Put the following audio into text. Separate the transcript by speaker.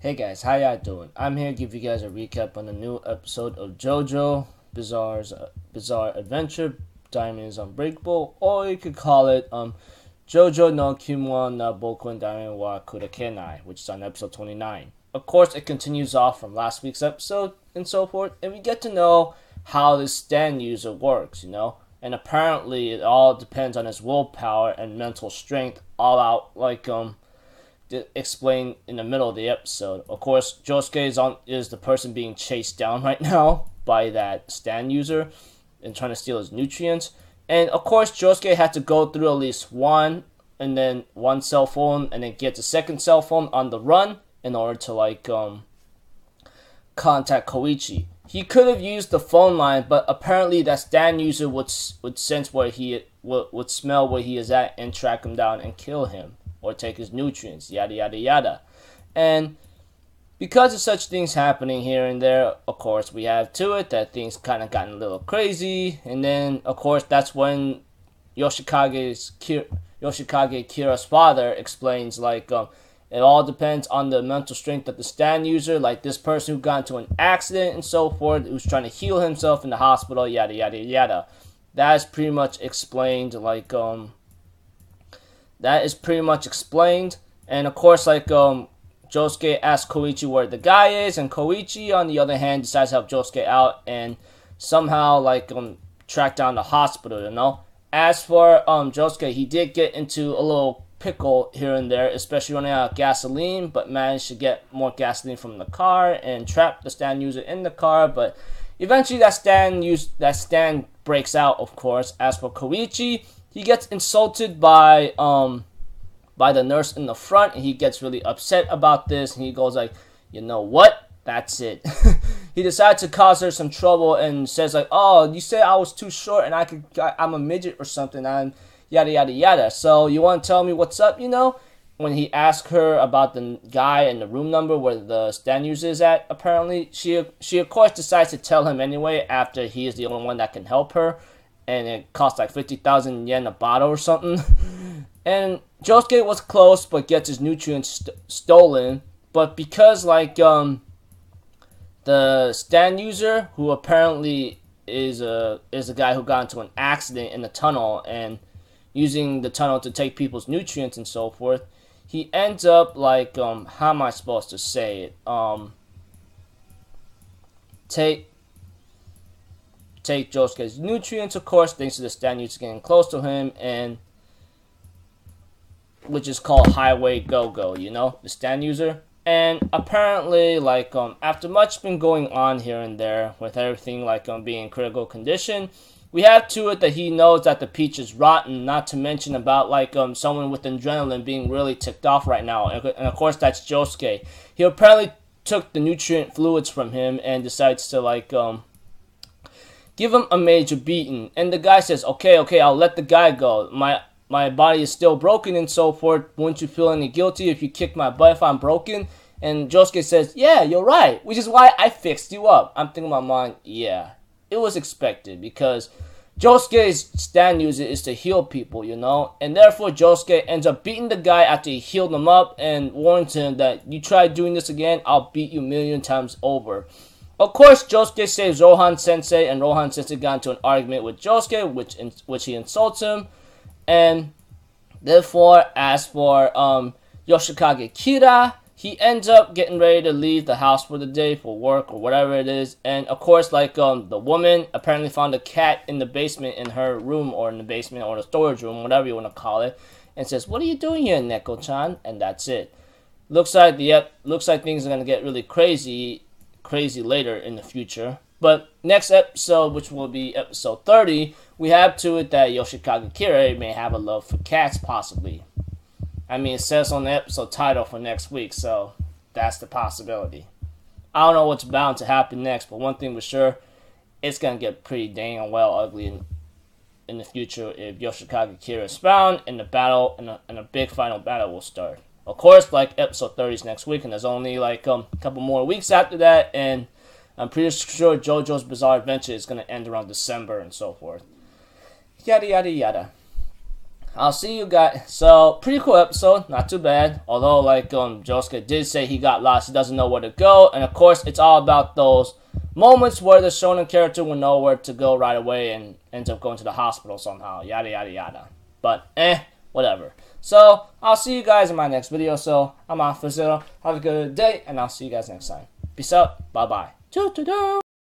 Speaker 1: Hey guys, how y'all doing? I'm here to give you guys a recap on the new episode of JoJo Bizarre Adventure Diamonds Unbreakable, or you could call it JoJo no Kimyou na Bouken wa Kudakenai, which is on episode 29. Of course, it continues off from last week's episode and so forth, and we get to know how this stand user works, and apparently it all depends on his willpower and mental strength, all out explained in the middle of the episode. Of course, Jousuke is the person being chased down right now by that stand user and trying to steal his nutrients. And of course, Jousuke had to go through at least one cell phone and then get the second cell phone on the run in order to contact Koichi. He could have used the phone line, but apparently that stand user would sense where he would smell where he is at and track him down and kill him, or take his nutrients, yada yada yada. And because of such things happening here and there, of course, we have to it that things kind of gotten a little crazy. And then, of course, that's when Yoshikage Kira's father explains, it all depends on the mental strength of the stand user, like this person who got into an accident and so forth, who's trying to heal himself in the hospital, yada yada yada. That is pretty much explained, and of course, Jousuke asks Koichi where the guy is, and Koichi, on the other hand, decides to help Jousuke out and somehow, track down the hospital, As for, Jousuke, he did get into a little pickle here and there, especially running out of gasoline, but managed to get more gasoline from the car and trap the stand user in the car, but eventually that stand breaks out, of course. As for Koichi, he gets insulted by the nurse in the front, and he gets really upset about this, and he goes you know what? That's it. He decides to cause her some trouble and says oh, you said I was too short and I'm a midget or something. I'm yada yada yada. So you want to tell me what's up? When he asked her about the guy and the room number where the stand user is at, apparently she of course decides to tell him anyway after he is the only one that can help her. And it costs 50,000 yen a bottle or something. And Jousuke was close, but gets his nutrients stolen. But because, the stand user, who apparently is a guy who got into an accident in the tunnel and using the tunnel to take people's nutrients and so forth, he ends up, how am I supposed to say it? Take Jousuke's nutrients, of course, thanks to the stand user getting close to him, and which is called Highway Go-Go, the stand user. And apparently, after much been going on here and there, with everything, being in critical condition, we have to it that he knows that the peach is rotten, not to mention about, someone with adrenaline being really ticked off right now. And of course, that's Jousuke. He apparently took the nutrient fluids from him and decides to, give him a major beating. And the guy says, okay, I'll let the guy go. My body is still broken and so forth. Wouldn't you feel any guilty if you kick my butt if I'm broken? And Jousuke says, yeah, you're right, which is why I fixed you up. I'm thinking in my mind, yeah, it was expected, because Jousuke's stand user is to heal people, and therefore Jousuke ends up beating the guy after he healed him up and warns him that you try doing this again, I'll beat you a million times over. Of course, Jousuke saves Rohan Sensei, and Rohan Sensei got into an argument with Jousuke, which he insults him. And therefore, as for Yoshikage Kira, he ends up getting ready to leave the house for the day for work or whatever it is. And of course, the woman apparently found a cat in the basement in her room, or in the basement, or the storage room, whatever you want to call it, and says, "What are you doing here, Neko-chan?" And that's it. Looks like things are gonna get really crazy later in the future. But next episode, which will be episode 30, we have to it that Yoshikage Kira may have a love for cats, possibly. I mean, it says on the episode title for next week, so that's the possibility. I don't know what's bound to happen next, but one thing for sure, it's going to get pretty dang well ugly in the future if Yoshikage Kira is found, and the battle, and a big final battle will start. Of course, episode 30 is next week, and there's only, a couple more weeks after that, and I'm pretty sure JoJo's Bizarre Adventure is going to end around December and so forth. Yada, yada, yada. I'll see you guys. So, pretty cool episode, not too bad. Although, like, Jousuke did say he got lost, he doesn't know where to go. And, of course, it's all about those moments where the shonen character will know where to go right away and ends up going to the hospital somehow. Yada, yada, yada. But, whatever. So, I'll see you guys in my next video. So, I'm off for Zero. Have a good day, and I'll see you guys next time. Peace out. Bye-bye.